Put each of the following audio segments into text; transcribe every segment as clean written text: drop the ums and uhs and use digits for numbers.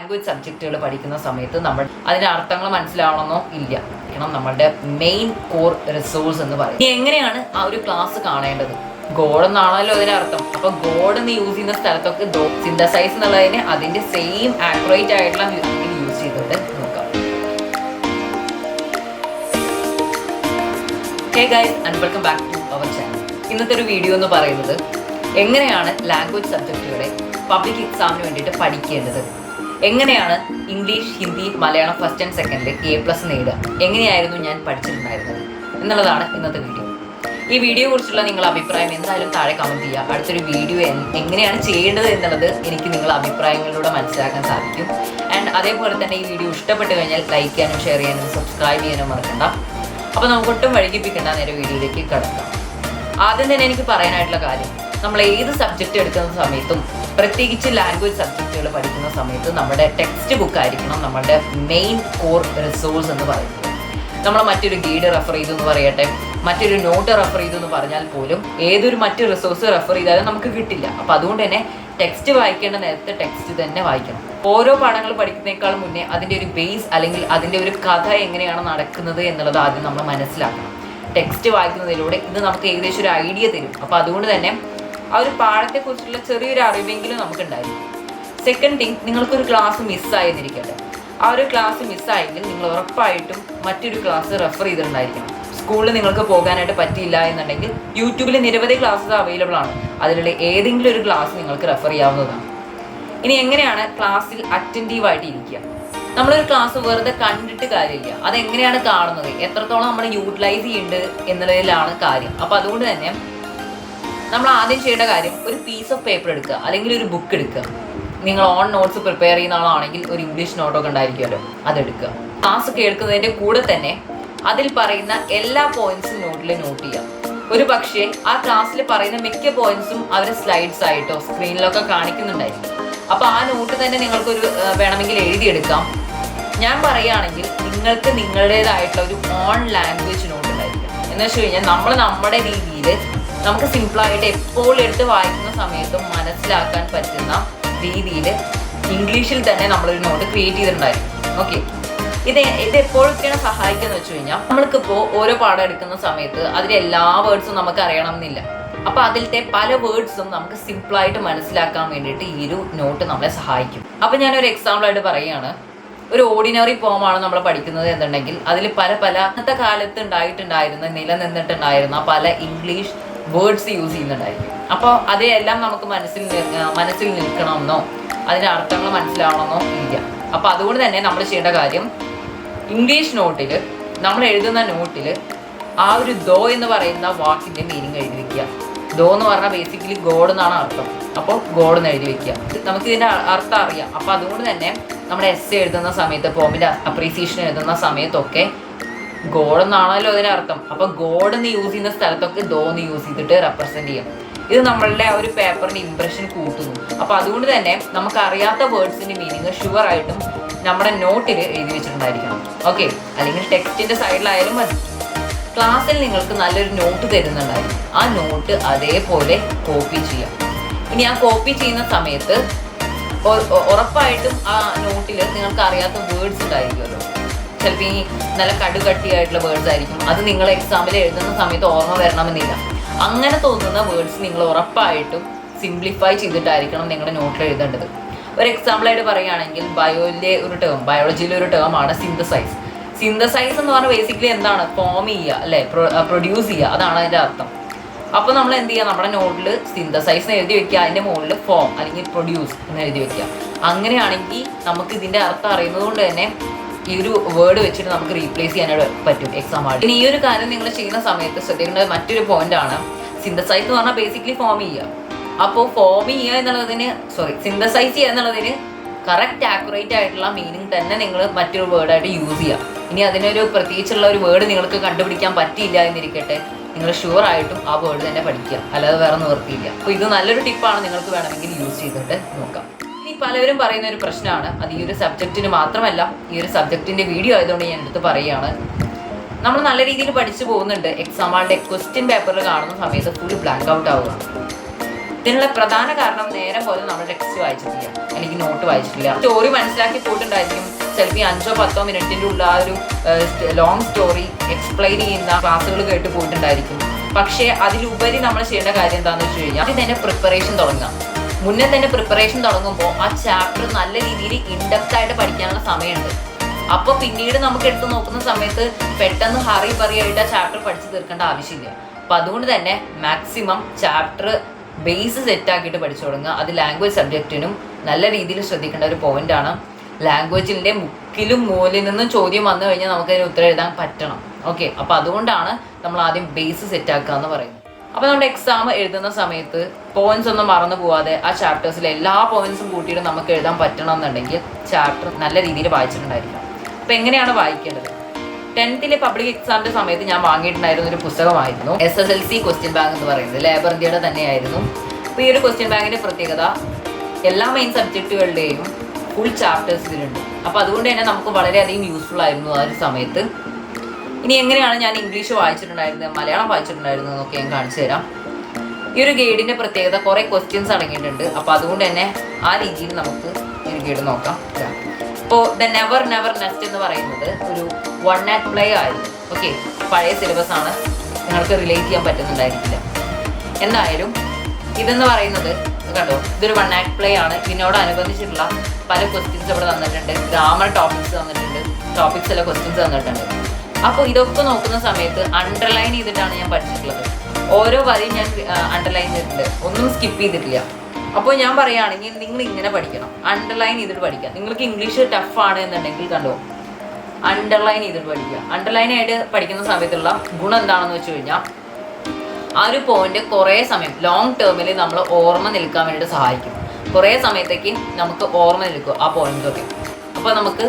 Language സബ്ജക്റ്റുകൾ പഠിക്കുന്ന സമയത്ത് നമ്മൾ അതിന്റെ അർത്ഥങ്ങൾ മനസ്സിലാവണമെന്നോ ഇല്ല. കാരണം നമ്മളുടെ മെയിൻ കോർ റിസോഴ്സ് എന്ന് പറയും. ഇനി എങ്ങനെയാണ് ആ ഒരു ക്ലാസ് കാണേണ്ടത്? ഗോഡ് എന്നാണല്ലോ അതിന്റെ അർത്ഥം. അപ്പൊ ഗോഡ് എന്ന് യൂസ് ചെയ്യുന്ന സ്ഥലത്തൊക്കെ സിന്തസൈസ് എന്നുള്ളതിന് അതിന്റെ സെയിം ആക്യുറേറ്റ് ആയിട്ടുള്ള യൂസ് ചെയ്തിട്ട് നോക്കാം. Hey guys and welcome back to our channel. ഇന്നത്തെ ഒരു വീഡിയോ എന്ന് പറയുന്നത് എങ്ങനെയാണ് ലാംഗ്വേജ് സബ്ജക്റ്റുകളെ പബ്ലിക് എക്സാമിന് വേണ്ടിയിട്ട് പഠിക്കേണ്ടത്, എങ്ങനെയാണ് English, Hindi, Malayalam first and സെക്കൻഡിൽ A+ നേടുക, എങ്ങനെയായിരുന്നു ഞാൻ പഠിച്ചിട്ടുണ്ടായിരുന്നത് എന്നുള്ളതാണ് ഇന്നത്തെ വീഡിയോ. ഈ വീഡിയോ കുറിച്ചുള്ള നിങ്ങളുടെ അഭിപ്രായം എന്തായാലും താഴെ കമൻറ്റ് ചെയ്യുക. അടുത്തൊരു വീഡിയോ എങ്ങനെയാണ് ചെയ്യേണ്ടത് എന്നുള്ളത് എനിക്ക് നിങ്ങളുടെ അഭിപ്രായങ്ങളിലൂടെ മനസ്സിലാക്കാൻ സാധിക്കും. ആൻഡ് അതേപോലെ തന്നെ ഈ വീഡിയോ ഇഷ്ടപ്പെട്ട് കഴിഞ്ഞാൽ ലൈക്ക് ചെയ്യാനും ഷെയർ ചെയ്യാനും സബ്സ്ക്രൈബ് ചെയ്യാനും മറക്കണ്ട. അപ്പോൾ നമുക്ക് ഒട്ടും വൈകിപ്പിക്കേണ്ട നേരെ വീഡിയോയിലേക്ക് കടക്കാം. ആദ്യം തന്നെ എനിക്ക് പറയാനായിട്ടുള്ള കാര്യം, നമ്മൾ ഏത് സബ്ജക്റ്റ് എടുക്കുന്ന സമയത്തും പ്രത്യേകിച്ച് ലാംഗ്വേജ് സബ്ജക്റ്റുകൾ പഠിക്കുന്ന സമയത്ത് നമ്മുടെ ടെക്സ്റ്റ് ബുക്ക് ആയിരിക്കണം നമ്മുടെ മെയിൻ കോർ റിസോഴ്സ് എന്ന് പറയുന്നത്. നമ്മൾ മറ്റൊരു ഗൈഡ് റെഫർ ചെയ്തു എന്ന് പറയട്ടെ, മറ്റൊരു നോട്ട് റെഫർ ചെയ്തു എന്ന് പറഞ്ഞാൽ പോലും ഏതൊരു മറ്റു റിസോഴ്സ് റെഫർ ചെയ്താലും നമുക്ക് കിട്ടില്ല. അപ്പോൾ അതുകൊണ്ട് തന്നെ ടെക്സ്റ്റ് വായിക്കേണ്ട നേരത്തെ ടെക്സ്റ്റ് തന്നെ വായിക്കണം. ഓരോ പാഠങ്ങൾ പഠിക്കുന്നതിനേക്കാൾ മുന്നേ അതിൻ്റെ ഒരു ബേസ് അല്ലെങ്കിൽ അതിൻ്റെ ഒരു കഥ എങ്ങനെയാണ് നടക്കുന്നത് എന്നുള്ളത് ആദ്യം നമ്മൾ മനസ്സിലാക്കണം. ടെക്സ്റ്റ് വായിക്കുന്നതിലൂടെ ഇത് നമുക്ക് ഏകദേശം ഒരു ഐഡിയ തരും. അപ്പോൾ അതുകൊണ്ട് തന്നെ ആ ഒരു പാഠത്തെക്കുറിച്ചുള്ള ചെറിയൊരു അറിവെങ്കിലും നമുക്കുണ്ടായിരിക്കും. സെക്കൻഡ് തിങ്, നിങ്ങൾക്കൊരു ക്ലാസ് മിസ്സായെന്നിരിക്കട്ടെ. ആ ഒരു ക്ലാസ് മിസ്സായെങ്കിൽ നിങ്ങൾ ഉറപ്പായിട്ടും മറ്റൊരു ക്ലാസ് റെഫർ ചെയ്തിട്ടുണ്ടായിരിക്കണം. സ്കൂളിൽ നിങ്ങൾക്ക് പോകാനായിട്ട് പറ്റിയില്ല എന്നുണ്ടെങ്കിൽ യൂട്യൂബിൽ നിരവധി ക്ലാസ്സസ് അവൈലബിൾ ആണ്. അതിലുള്ള ഏതെങ്കിലും ഒരു ക്ലാസ് നിങ്ങൾക്ക് റെഫർ ചെയ്യാവുന്നതാണ്. ഇനി എങ്ങനെയാണ് ക്ലാസ്സിൽ അറ്റൻറ്റീവായിട്ട് ഇരിക്കുക? നമ്മളൊരു ക്ലാസ് വെറുതെ കണ്ടിട്ട് കാര്യമില്ല, അതെങ്ങനെയാണ് കാണുന്നത്, എത്രത്തോളം നമ്മൾ യൂട്ടിലൈസ് ചെയ്യുന്നുണ്ട് എന്നുള്ളതിലാണ് കാര്യം. അപ്പോൾ അതുകൊണ്ട് തന്നെ നമ്മൾ ആദ്യം ചെയ്യേണ്ട കാര്യം, ഒരു പീസ് ഓഫ് പേപ്പർ എടുക്കുക അല്ലെങ്കിൽ ഒരു ബുക്ക് എടുക്കുക. നിങ്ങൾ ഓൺ നോട്ട്സ് പ്രിപ്പയർ ചെയ്യുന്ന ആളാണെങ്കിൽ ഒരു ഇംഗ്ലീഷ് നോട്ടൊക്കെ ഉണ്ടായിരിക്കുമല്ലോ, അതെടുക്കുക. ക്ലാസ് കേൾക്കുന്നതിൻ്റെ കൂടെ തന്നെ അതിൽ പറയുന്ന എല്ലാ പോയിന്റ്സും നോട്ടിൽ നോട്ട് ചെയ്യാം. ഒരു പക്ഷേ ആ ക്ലാസ്സിൽ പറയുന്ന മിക്ക പോയിന്റ്സും അവർ സ്ലൈഡ്സ് ആയിട്ടോ സ്ക്രീനിലൊക്കെ കാണിക്കുന്നുണ്ടായിരിക്കും. അപ്പോൾ ആ നോട്ട് തന്നെ നിങ്ങൾക്കൊരു വേണമെങ്കിൽ എഴുതിയെടുക്കാം. ഞാൻ പറയുകയാണെങ്കിൽ നിങ്ങൾക്ക് നിങ്ങളുടേതായിട്ടുള്ള ഒരു ഓൺ ലാംഗ്വേജ് നോട്ട് ഉണ്ടായിരിക്കും. എന്ന് വെച്ച് കഴിഞ്ഞാൽ നമ്മൾ നമ്മുടെ രീതിയിൽ നമുക്ക് സിമ്പിളായിട്ട് എപ്പോൾ എടുത്ത് വായിക്കുന്ന സമയത്തും മനസ്സിലാക്കാൻ പറ്റുന്ന രീതിയിൽ ഇംഗ്ലീഷിൽ തന്നെ നമ്മളൊരു നോട്ട് ക്രിയേറ്റ് ചെയ്തിട്ടുണ്ടായിരിക്കും. ഓക്കെ, ഇത് എപ്പോഴൊക്കെയാണ് സഹായിക്കുന്നത് വെച്ച് കഴിഞ്ഞാൽ, നമ്മൾക്കിപ്പോൾ ഓരോ പാഠം എടുക്കുന്ന സമയത്ത് അതിലെ എല്ലാ വേർഡ്സും നമുക്ക് അറിയണം എന്നില്ല. അപ്പോൾ അതിലത്തെ പല വേർഡ്സും നമുക്ക് സിമ്പിളായിട്ട് മനസ്സിലാക്കാൻ വേണ്ടിയിട്ട് ഈ ഒരു നോട്ട് നമ്മളെ സഹായിക്കും. അപ്പോൾ ഞാനൊരു എക്സാമ്പിളായിട്ട് പറയുകയാണ്. ഒരു ഓർഡിനറി ഫോമാണ് നമ്മൾ പഠിക്കുന്നത് എന്നുണ്ടെങ്കിൽ അതിൽ പല അന്നത്തെ കാലത്ത് നിലനിന്നിട്ടുണ്ടായിരുന്ന പല ഇംഗ്ലീഷ് വേർഡ്സ് യൂസ് ചെയ്യുന്നുണ്ടായിരിക്കും. അപ്പോൾ അതെല്ലാം നമുക്ക് മനസ്സിൽ നിൽക്കണമെന്നോ അതിൻ്റെ അർത്ഥങ്ങൾ മനസ്സിലാവണമെന്നോ ഇല്ല. അപ്പോൾ അതുകൊണ്ട് തന്നെ നമ്മൾ ചെയ്യേണ്ട കാര്യം, ഇംഗ്ലീഷ് നോട്ടിൽ നമ്മൾ എഴുതുന്ന നോട്ടിൽ ആ ഒരു ദോ എന്ന് പറയുന്ന വാക്കിൻ്റെ മീനിങ് എഴുതി വെക്കുക. ദോ എന്ന് പറഞ്ഞാൽ ബേസിക്കലി ഗോഡ് എന്നാണ് അർത്ഥം. അപ്പോൾ ഗോഡ് എന്ന് എഴുതി വെക്കുക. നമുക്ക് ഇതിൻ്റെ അർത്ഥം അറിയാം. അപ്പോൾ അതുകൊണ്ട് തന്നെ നമ്മുടെ എസ്സേ എഴുതുന്ന സമയത്ത്, പോമിൻ്റെ അപ്രീസിയേഷൻ എഴുതുന്ന സമയത്തൊക്കെ ഗോഡ് എന്നാണല്ലോ അതിൻ്റെ അർത്ഥം. അപ്പോൾ ഗോഡ് എന്ന് യൂസ് ചെയ്യുന്ന സ്ഥലത്തൊക്കെ ദോ എന്ന് യൂസ് ചെയ്തിട്ട് റെപ്രസെൻറ്റ് ചെയ്യാം. ഇത് നമ്മളുടെ ആ ഒരു പേപ്പറിൻ്റെ ഇംപ്രഷൻ കൂട്ടുന്നു. അപ്പോൾ അതുകൊണ്ട് തന്നെ നമുക്ക് അറിയാത്ത വേർഡ്സിൻ്റെ മീനിങ് ഷുവറായിട്ടും നമ്മുടെ നോട്ടിൽ എഴുതി വെച്ചിട്ടുണ്ടായിരിക്കണം. ഓക്കെ, അല്ലെങ്കിൽ ടെക്സ്റ്റിൻ്റെ സൈഡിലായാലും മതി. ക്ലാസ്സിൽ നിങ്ങൾക്ക് നല്ലൊരു നോട്ട് തരുന്നുണ്ടായിരിക്കും. ആ നോട്ട് അതേപോലെ കോപ്പി ചെയ്യാം. ഇനി ആ കോപ്പി ചെയ്യുന്ന സമയത്ത് ഉറപ്പായിട്ടും ആ നോട്ടിൽ നിങ്ങൾക്ക് അറിയാത്ത വേർഡ്സ് ഉണ്ടായിരിക്കുമല്ലോ. ചിലപ്പോൾ ഈ നല്ല കടുകട്ടിയായിട്ടുള്ള വേർഡ്സ് ആയിരിക്കും. അത് നിങ്ങൾ എക്സാമിൽ എഴുതുന്ന സമയത്ത് ഓർമ്മ വരണമെന്നില്ല. അങ്ങനെ തോന്നുന്ന വേർഡ്സ് നിങ്ങൾ ഉറപ്പായിട്ടും സിംപ്ലിഫൈ ചെയ്തിട്ടായിരിക്കണം നിങ്ങളുടെ നോട്ടിൽ എഴുതേണ്ടത്. ഒരു എക്സാമ്പിളായിട്ട് പറയുകയാണെങ്കിൽ ബയോളജിയിലെ ഒരു ടേമാണ് സിന്തസൈസ്. സിന്തസൈസ് എന്ന് പറഞ്ഞാൽ ബേസിക്കലി എന്താണ്? ഫോം ചെയ്യുക, അല്ലേ, പ്രൊഡ്യൂസ് ചെയ്യുക, അതാണ് അതിൻ്റെ അർത്ഥം. അപ്പോൾ നമ്മൾ എന്ത് ചെയ്യുക, നമ്മുടെ നോട്ടിൽ സിന്തസൈസ് എന്ന് എഴുതി വെക്കുക, അതിൻ്റെ മുകളിൽ ഫോം അല്ലെങ്കിൽ പ്രൊഡ്യൂസ് എന്ന് എഴുതി വെക്കുക. അങ്ങനെയാണെങ്കിൽ നമുക്ക് ഇതിൻ്റെ അർത്ഥം അറിയുന്നത് കൊണ്ട് തന്നെ ഈ ഒരു വേർഡ് വെച്ചിട്ട് നമുക്ക് റീപ്ലേസ് ചെയ്യാനായിട്ട് പറ്റും എക്സാം ആയിട്ട്. ഇനി ഈ ഒരു കാര്യം നിങ്ങൾ ചെയ്യുന്ന സമയത്ത് ശ്രദ്ധിക്കേണ്ട മറ്റൊരു പോയിന്റാണ്, സിന്തസൈസ് എന്ന് പറഞ്ഞാൽ ബേസിക്കലി ഫോം ചെയ്യുക. അപ്പോൾ സിന്തസൈസ് ചെയ്യുക എന്നുള്ളതിന് കറക്റ്റ് ആക്യുറേറ്റ് ആയിട്ടുള്ള മീനിങ് തന്നെ നിങ്ങൾ മറ്റൊരു വേർഡായിട്ട് യൂസ് ചെയ്യുക. ഇനി അതിനൊരു പ്രത്യേകിച്ചുള്ള ഒരു വേർഡ് നിങ്ങൾക്ക് കണ്ടുപിടിക്കാൻ പറ്റിയില്ല എന്നിരിക്കട്ടെ, നിങ്ങൾ ഷുവറായിട്ടും ആ വേർഡ് തന്നെ പഠിക്കുക, അല്ലാതെ വേറെ നിവർത്തിയില്ല. അപ്പോൾ ഇത് നല്ലൊരു ടിപ്പാണ്, നിങ്ങൾക്ക് വേണമെങ്കിൽ യൂസ് ചെയ്തിട്ട് നോക്കാം. ഇനി പലവരും പറയുന്ന ഒരു പ്രശ്നമാണ്, അത് ഈ ഒരു സബ്ജക്റ്റിന് മാത്രമല്ല, ഈ ഒരു സബ്ജക്റ്റിൻ്റെ വീഡിയോ ആയതുകൊണ്ട് ഞാൻ എടുത്ത് പറയുകയാണ്. നമ്മൾ നല്ല രീതിയിൽ പഠിച്ചു പോകുന്നുണ്ട്, എക്സാം ആളുടെ ക്വസ്റ്റ്യൻ പേപ്പറിൽ കാണുന്ന സമയത്ത് ഫുൾ ബ്ലാങ്ക് ഔട്ട് ആവുക. ഇതിനുള്ള പ്രധാന കാരണം നേരെ പോലെ നമ്മൾ ടെക്സ്റ്റ് വായിച്ചിട്ടില്ല, അല്ലെങ്കിൽ നോട്ട് വായിച്ചിട്ടില്ല. സ്റ്റോറി മനസ്സിലാക്കി പോയിട്ടുണ്ടായിരിക്കും, ചിലപ്പോൾ 5-10 മിനിറ്റിൻ്റെ ഉള്ള ആ ഒരു ലോങ് സ്റ്റോറി എക്സ്പ്ലെയിൻ ചെയ്യുന്ന ക്ലാസ്സുകൾ കേട്ട് പോയിട്ടുണ്ടായിരിക്കും. പക്ഷേ അതിലുപരി നമ്മൾ ചെയ്യേണ്ട കാര്യം എന്താണെന്ന് വെച്ച് കഴിഞ്ഞാൽ ആദ്യം തന്നെ പ്രിപ്പറേഷൻ തുടങ്ങാം. മുന്നേ തന്നെ പ്രിപ്പറേഷൻ തുടങ്ങുമ്പോൾ ആ ചാപ്റ്റർ നല്ല രീതിയിൽ ഇൻഡെപ്ത് ആയിട്ട് പഠിക്കാനുള്ള സമയമുണ്ട്. അപ്പോൾ പിന്നീട് നമുക്ക് എടുത്ത് നോക്കുന്ന സമയത്ത് പെട്ടെന്ന് ഹറി ആയിട്ട് ആ ചാപ്റ്റർ പഠിച്ചു തീർക്കേണ്ട ആവശ്യമില്ല. അപ്പം അതുകൊണ്ട് തന്നെ മാക്സിമം ചാപ്റ്റർ ബേസ് സെറ്റാക്കിയിട്ട് പഠിച്ചു തുടങ്ങുക. അത് ലാംഗ്വേജ് സബ്ജക്റ്റിനും നല്ല രീതിയിൽ ശ്രദ്ധിക്കേണ്ട ഒരു പോയിന്റാണ്. ലാംഗ്വേജിൻ്റെ മുക്കിലും മൂലിൽ നിന്നും ചോദ്യം വന്നു കഴിഞ്ഞാൽ നമുക്കതിന് ഉത്തരം എഴുതാൻ പറ്റണം. ഓക്കെ, അപ്പോൾ അതുകൊണ്ടാണ് നമ്മൾ ആദ്യം ബേസ് സെറ്റാക്കുക എന്ന് പറയുന്നത്. അപ്പോൾ നമ്മുടെ എക്സാം എഴുതുന്ന സമയത്ത് പോയിന്റ്സ് ഒന്നും മറന്നു പോവാതെ ആ ചാപ്റ്റേഴ്സിലെ എല്ലാ പോയിന്റ്സും കൂട്ടിയിട്ട് നമുക്ക് എഴുതാൻ പറ്റണം എന്നുണ്ടെങ്കിൽ ചാപ്റ്റർ നല്ല രീതിയിൽ വായിച്ചിട്ടുണ്ടായിരിക്കണം. അപ്പോൾ എങ്ങനെയാണ് വായിക്കേണ്ടത്? 10th പബ്ലിക് എക്സാമിൻ്റെ സമയത്ത് ഞാൻ വാങ്ങിയിട്ടുണ്ടായിരുന്ന ഒരു പുസ്തകമായിരുന്നു SSLC ക്വസ്റ്റ്യൻ ബാങ്ക് എന്ന് പറയുന്നത്. ലേബർ ഇന്ത്യയുടെ തന്നെയായിരുന്നു. അപ്പോൾ ഈ ഒരു ക്വസ്റ്റ്യൻ ബാങ്കിൻ്റെ പ്രത്യേകത എല്ലാ മെയിൻ സബ്ജക്റ്റുകളുടെയും ഫുൾ ചാപ്റ്റേഴ്സ് ഇതിലുണ്ട്. അപ്പോൾ അതുകൊണ്ട് തന്നെ നമുക്ക് വളരെയധികം യൂസ്ഫുൾ ആയിരുന്നു ആ ഒരു സമയത്ത്. ഇനി എങ്ങനെയാണ് ഞാൻ ഇംഗ്ലീഷ് വായിച്ചിട്ടുണ്ടായിരുന്നത്, മലയാളം വായിച്ചിട്ടുണ്ടായിരുന്നത് എന്നൊക്കെ ഞാൻ കാണിച്ചു തരാം. ഈ ഒരു ഗൈഡിൻ്റെ പ്രത്യേകത കുറേ ക്വസ്റ്റ്യൻസ് അടങ്ങിയിട്ടുണ്ട്. അപ്പോൾ അതുകൊണ്ട് തന്നെ ആ രീതിയിൽ നമുക്ക് ഈ ഒരു ഗൈഡ് നോക്കാം. ഇപ്പോൾ ദ നെവർ നെസ്റ്റ് എന്ന് പറയുന്നത് ഒരു 1 act പ്ലേ ആയിരുന്നു. ഓക്കെ, പഴയ സിലബസ് ആണ്, നിങ്ങൾക്ക് റിലേറ്റ് ചെയ്യാൻ പറ്റുന്നുണ്ടായിരിക്കില്ല. എന്തായാലും ഇതെന്ന് പറയുന്നത് കണ്ടോ, ഇതൊരു 1 act പ്ലേ ആണ്. ഇതിനോടനുബന്ധിച്ചിട്ടുള്ള പല ക്വസ്റ്റ്യൻസ് ഇവിടെ തന്നിട്ടുണ്ട്. ഗ്രാമർ ടോപ്പിക്സ് തന്നിട്ടുണ്ട്, ടോപ്പിക്സിലെ ക്വസ്റ്റ്യൻസ് തന്നിട്ടുണ്ട്. അപ്പോൾ ഇതൊക്കെ നോക്കുന്ന സമയത്ത് അണ്ടർലൈൻ ചെയ്തിട്ടാണ് ഞാൻ പഠിച്ചിട്ടുള്ളത്. ഓരോ വരിയും ഞാൻ അണ്ടർലൈൻ ചെയ്തിട്ടുണ്ട്, ഒന്നും സ്കിപ്പ് ചെയ്തിട്ടില്ല. അപ്പോൾ ഞാൻ പറയുകയാണെങ്കിൽ നിങ്ങൾ ഇങ്ങനെ പഠിക്കണം, അണ്ടർലൈൻ ചെയ്തിട്ട് പഠിക്കുക. നിങ്ങൾക്ക് ഇംഗ്ലീഷ് ടഫാണ് എന്നുണ്ടെങ്കിൽ കണ്ടോ, അണ്ടർലൈൻ ചെയ്തിട്ട് പഠിക്കുക. അണ്ടർലൈൻ ആയിട്ട് പഠിക്കുന്ന സമയത്തുള്ള ഗുണം എന്താണെന്ന് വെച്ച് കഴിഞ്ഞാൽ ആ ഒരു പോയിന്റ് കുറേ സമയം ലോങ് ടേമിൽ നമ്മൾ ഓർമ്മ നിൽക്കാൻ വേണ്ടിയിട്ട് സഹായിക്കും. കുറേ സമയത്തേക്ക് നമുക്ക് ഓർമ്മ നിൽക്കും ആ പോയിന്റ്സൊക്കെ. അപ്പോൾ നമുക്ക്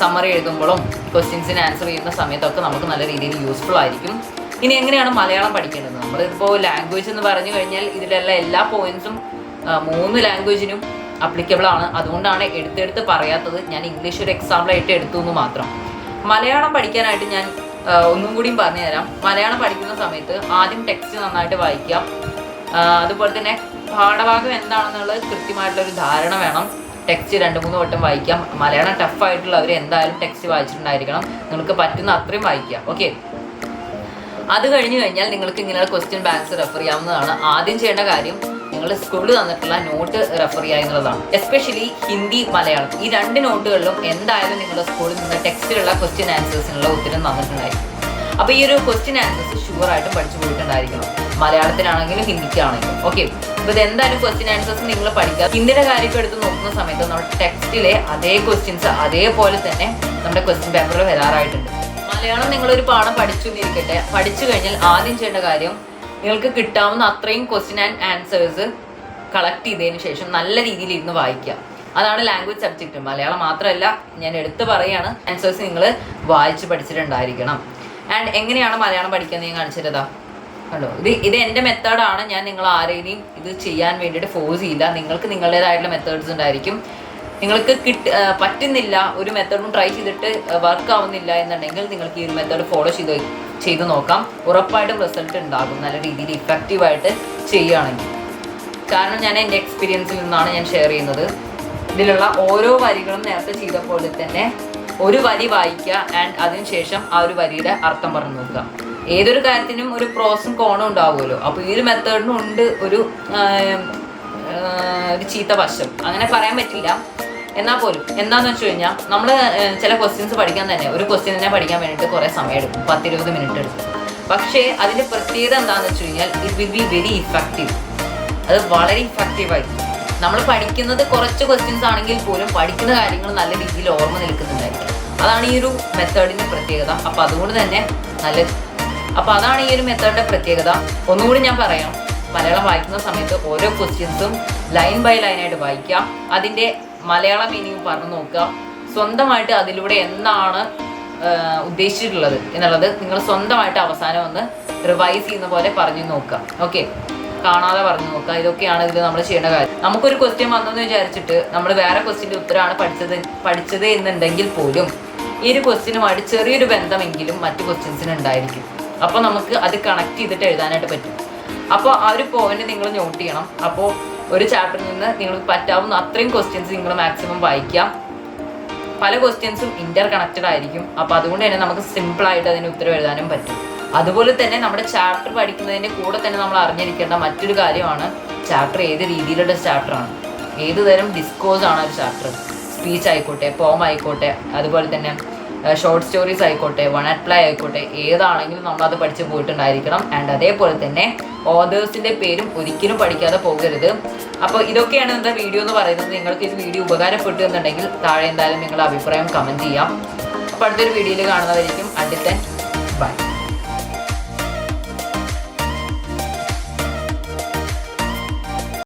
സമ്മറി എഴുതുമ്പോഴും ക്വസ്റ്റ്യൻസിന് ആൻസർ ചെയ്യുന്ന സമയത്തൊക്കെ നമുക്ക് നല്ല രീതിയിൽ യൂസ്ഫുൾ ആയിരിക്കും. ഇനി എങ്ങനെയാണ് മലയാളം പഠിക്കേണ്ടത്? നമ്മളിപ്പോൾ ലാംഗ്വേജ് എന്ന് പറഞ്ഞു കഴിഞ്ഞാൽ ഇതിലുള്ള എല്ലാ പോയിന്റ്സും 3 ലാംഗ്വേജിനും അപ്ലിക്കബിൾ ആണ്. അതുകൊണ്ടാണ് എടുത്തെടുത്ത് പറയാത്തത്. ഞാൻ ഇംഗ്ലീഷ് ഒരു എക്സാമ്പിളായിട്ട് എടുത്തു എന്ന് മാത്രം. മലയാളം പഠിക്കാനായിട്ട് ഞാൻ ഒന്നും കൂടിയും പറഞ്ഞു തരാം. മലയാളം പഠിക്കുന്ന സമയത്ത് ആദ്യം ടെക്സ്റ്റ് നന്നായിട്ട് വായിക്കാം. അതുപോലെ തന്നെ പാഠഭാഗം എന്താണെന്നുള്ളത് കൃത്യമായിട്ടുള്ളൊരു ധാരണ വേണം. ടെക്സ്റ്റ് 2-3 വട്ടം വായിക്കാം. മലയാളം ടഫായിട്ടുള്ളവർ എന്തായാലും ടെക്സ്റ്റ് വായിച്ചിട്ടുണ്ടായിരിക്കണം. നിങ്ങൾക്ക് പറ്റുന്ന അത്രയും വായിക്കാം. ഓക്കെ, അത് കഴിഞ്ഞ് കഴിഞ്ഞാൽ നിങ്ങൾക്ക് ഇങ്ങനെയുള്ള ക്വസ്റ്റ്യൻ ബാങ്ക്സ് റെഫർ ചെയ്യാവുന്നതാണ്. ആദ്യം ചെയ്യേണ്ട കാര്യം നിങ്ങൾ സ്കൂളിൽ തന്നിട്ടുള്ള നോട്ട് റെഫർ ചെയ്യുക എന്നുള്ളതാണ്. എസ്പെഷ്യലി ഹിന്ദി, മലയാളം ഈ 2 നോട്ടുകളിലും എന്തായാലും നിങ്ങളുടെ സ്കൂളിൽ നിന്ന് ടെക്സ്റ്റിലുള്ള ക്വസ്റ്റ്യൻ ആൻസേഴ്സിനുള്ള ഉത്തരം തന്നിട്ടുണ്ടായിരിക്കും. അപ്പോൾ ഈ ഒരു ക്വസ്റ്റ്യൻ ആൻസേഴ്സ് ഷുവറായിട്ടും പഠിച്ചു പോയിട്ടുണ്ടായിരിക്കണം, മലയാളത്തിനാണെങ്കിലും ഹിന്ദിക്കാണെങ്കിലും. ഓക്കെ, അപ്പോൾ ഇതെന്തായാലും ക്വസ്റ്റ്യൻ ആൻസേഴ്സ് നിങ്ങൾ പഠിക്കുക. ഹിന്ദിയുടെ കാര്യമൊക്കെ എടുത്ത് നോക്കുന്ന സമയത്ത് നമ്മുടെ ടെക്സ്റ്റിലെ അതേ ക്വസ്റ്റ്യൻസ് അതേപോലെ തന്നെ നമ്മുടെ ക്വസ്റ്റ്യൻ പേപ്പറിൽ വരാറായിട്ടുണ്ട്. മലയാളം നിങ്ങളൊരു പാഠം പഠിച്ചു എന്നിരിക്കട്ടെ, പഠിച്ചു കഴിഞ്ഞാൽ ആദ്യം ചെയ്യേണ്ട കാര്യം നിങ്ങൾക്ക് കിട്ടാവുന്ന അത്രയും ക്വസ്റ്റ്യൻ ആൻഡ് ആൻസേഴ്സ് കളക്ട് ചെയ്തതിന് ശേഷം നല്ല രീതിയിൽ ഇരുന്ന് വായിക്കുക. അതാണ് ലാംഗ്വേജ് സബ്ജക്റ്റ്. മലയാളം മാത്രമല്ല, ഞാൻ എടുത്ത് പറയുകയാണ്, ആൻസേഴ്സ് നിങ്ങൾ വായിച്ച് പഠിച്ചിട്ടുണ്ടായിരിക്കണം. ആൻഡ് എങ്ങനെയാണ് മലയാളം പഠിക്കുന്നത് ഞാൻ കാണിച്ചിട്ടതാ കണ്ടോ. ഇത് എൻ്റെ മെത്തേഡാണ്. ഞാൻ നിങ്ങൾ ആരെയും ഇത് ചെയ്യാൻ വേണ്ടിയിട്ട് ഫോഴ്സ് ചെയ്യില്ല. നിങ്ങൾക്ക് നിങ്ങളുടേതായിട്ടുള്ള മെത്തേഡ്സ് ഉണ്ടായിരിക്കും. നിങ്ങൾക്ക് പറ്റുന്നില്ല, ഒരു മെത്തേഡും ട്രൈ ചെയ്തിട്ട് വർക്ക് ആവുന്നില്ല എന്നുണ്ടെങ്കിൽ നിങ്ങൾക്ക് ഈ ഒരു മെത്തേഡ് ഫോളോ ചെയ്ത് നോക്കാം. ഉറപ്പായിട്ടും റിസൾട്ട് ഉണ്ടാകും, നല്ല രീതിയിൽ ഇഫക്റ്റീവായിട്ട് ചെയ്യുകയാണെങ്കിൽ. കാരണം ഞാൻ എൻ്റെ എക്സ്പീരിയൻസിൽ നിന്നാണ് ഞാൻ ഷെയർ ചെയ്യുന്നത്. ഇതിലുള്ള ഓരോ വരികളും നേരത്തെ ചെയ്ത പോലെ തന്നെ ഒരു വരി വായിക്കുക ആൻഡ് അതിനുശേഷം ആ ഒരു വരിയുടെ അർത്ഥം പറഞ്ഞു നോക്കുക. ഏതൊരു കാര്യത്തിനും ഒരു പ്രോസും കോണും ഉണ്ടാവുമല്ലോ. അപ്പോൾ ഈ ഒരു മെത്തേഡിനും ഉണ്ട് ഒരു ചീത്ത വശം, അങ്ങനെ പറയാൻ പറ്റില്ല. എന്നാൽ പോലും എന്താണെന്ന് വെച്ച് കഴിഞ്ഞാൽ നമ്മൾ ചില ക്വസ്റ്റ്യൻസ് പഠിക്കാൻ തന്നെ ഒരു ക്വസ്റ്റ്യനെ പഠിക്കാൻ വേണ്ടിയിട്ട് കുറേ സമയം എടുക്കും, 10-20 മിനിറ്റ് എടുക്കും. പക്ഷേ അതിൻ്റെ പ്രത്യേകത എന്താണെന്ന് വെച്ച് കഴിഞ്ഞാൽ it will be very effective. അത് വളരെ ഇഫക്റ്റീവായിരിക്കും. നമ്മൾ പഠിക്കുന്നത് കുറച്ച് ക്വസ്റ്റ്യൻസ് ആണെങ്കിൽ പോലും പഠിക്കുന്ന കാര്യങ്ങൾ നല്ല രീതിയിൽ ഓർമ്മ നിൽക്കുന്നുണ്ടായിരിക്കും. അതാണ് ഈ ഒരു മെത്തേഡിൻ്റെ പ്രത്യേകത. അപ്പോൾ അതുകൊണ്ട് തന്നെ അതാണ് ഈ ഒരു മെത്തേഡിൻ്റെ പ്രത്യേകത. ഒന്നുകൂടി ഞാൻ പറയാം, മലയാളം വായിക്കുന്ന സമയത്ത് ഓരോ ക്വസ്റ്റ്യൻസും ലൈൻ ബൈ ലൈനായിട്ട് വായിക്കാം. അതിൻ്റെ മലയാളം മീനിങ് പറഞ്ഞു നോക്കുക. സ്വന്തമായിട്ട് അതിലൂടെ എന്താണ് ഉദ്ദേശിച്ചിട്ടുള്ളത് എന്നുള്ളത് നിങ്ങൾ സ്വന്തമായിട്ട് അവസാനം ഒന്ന് റിവൈസ് ചെയ്യുന്ന പോലെ പറഞ്ഞു നോക്കുക. ഓക്കെ, കാണാതെ പറഞ്ഞു നോക്കുക. ഇതൊക്കെയാണ് ഇതിൽ നമ്മൾ ചെയ്യേണ്ട കാര്യം. നമുക്കൊരു ക്വസ്റ്റ്യൻ വന്നെന്ന് വിചാരിച്ചിട്ട് നമ്മൾ വേറെ ക്വസ്റ്റ്യൻ്റെ ഉത്തരമാണ് പഠിച്ചത് എന്നുണ്ടെങ്കിൽ പോലും ഈ ഒരു ക്വസ്റ്റ്യനുമായിട്ട് ചെറിയൊരു ബന്ധമെങ്കിലും മറ്റു ക്വസ്റ്റ്യൻസിന് ഉണ്ടായിരിക്കും. അപ്പോൾ നമുക്ക് അത് കണക്ട് ചെയ്തിട്ട് എഴുതാനായിട്ട് പറ്റും. അപ്പോൾ ആ ഒരു പോയിന്റ് നിങ്ങൾ നോട്ട് ചെയ്യണം. അപ്പോൾ ഒരു ചാപ്റ്ററിൽ നിന്ന് നിങ്ങൾക്ക് പറ്റാവുന്ന അത്രയും ക്വസ്റ്റ്യൻസ് നിങ്ങൾ മാക്സിമം വായിക്കാം. പല ക്വസ്റ്റ്യൻസും ഇന്റർ കണക്റ്റഡ് ആയിരിക്കും. അപ്പോൾ അതുകൊണ്ട് തന്നെ നമുക്ക് സിമ്പിളായിട്ട് അതിന് ഉത്തരം എഴുതാനും പറ്റും. അതുപോലെ തന്നെ നമ്മുടെ ചാപ്റ്റർ പഠിക്കുന്നതിൻ്റെ കൂടെ തന്നെ നമ്മൾ അറിഞ്ഞിരിക്കേണ്ട മറ്റൊരു കാര്യമാണ് ചാപ്റ്റർ ഏത് രീതിയിലുള്ള ചാപ്റ്ററാണ്, ഏത് തരം ഡിസ്കോഴ്സ് ആണ് ഒരു ചാപ്റ്റർ. സ്പീച്ച് ആയിക്കോട്ടെ, പോം ആയിക്കോട്ടെ, അതുപോലെ തന്നെ ഷോർട്ട് സ്റ്റോറീസ് ആയിക്കോട്ടെ, വൺ ആറ്റ് പ്ലേ ആയിക്കോട്ടെ, ഏതാണെങ്കിലും നമ്മളത് പഠിച്ച് പോയിട്ടുണ്ടായിരിക്കണം. ആൻഡ് അതേപോലെ തന്നെ ഓതേഴ്സിൻ്റെ പേരും ഒരിക്കലും പഠിക്കാതെ പോകരുത്. അപ്പോൾ ഇതൊക്കെയാണ് ഇന്നത്തെ വീഡിയോ എന്ന് പറയുന്നത്. നിങ്ങൾക്ക് ഈ വീഡിയോ ഉപകാരപ്പെട്ടു എന്നുണ്ടെങ്കിൽ താഴെ എന്തായാലും നിങ്ങളുടെ അഭിപ്രായം കമൻറ്റ് ചെയ്യാം. അപ്പോൾ അടുത്തൊരു വീഡിയോയിൽ കാണുന്നവരിക്കും. അടുത്ത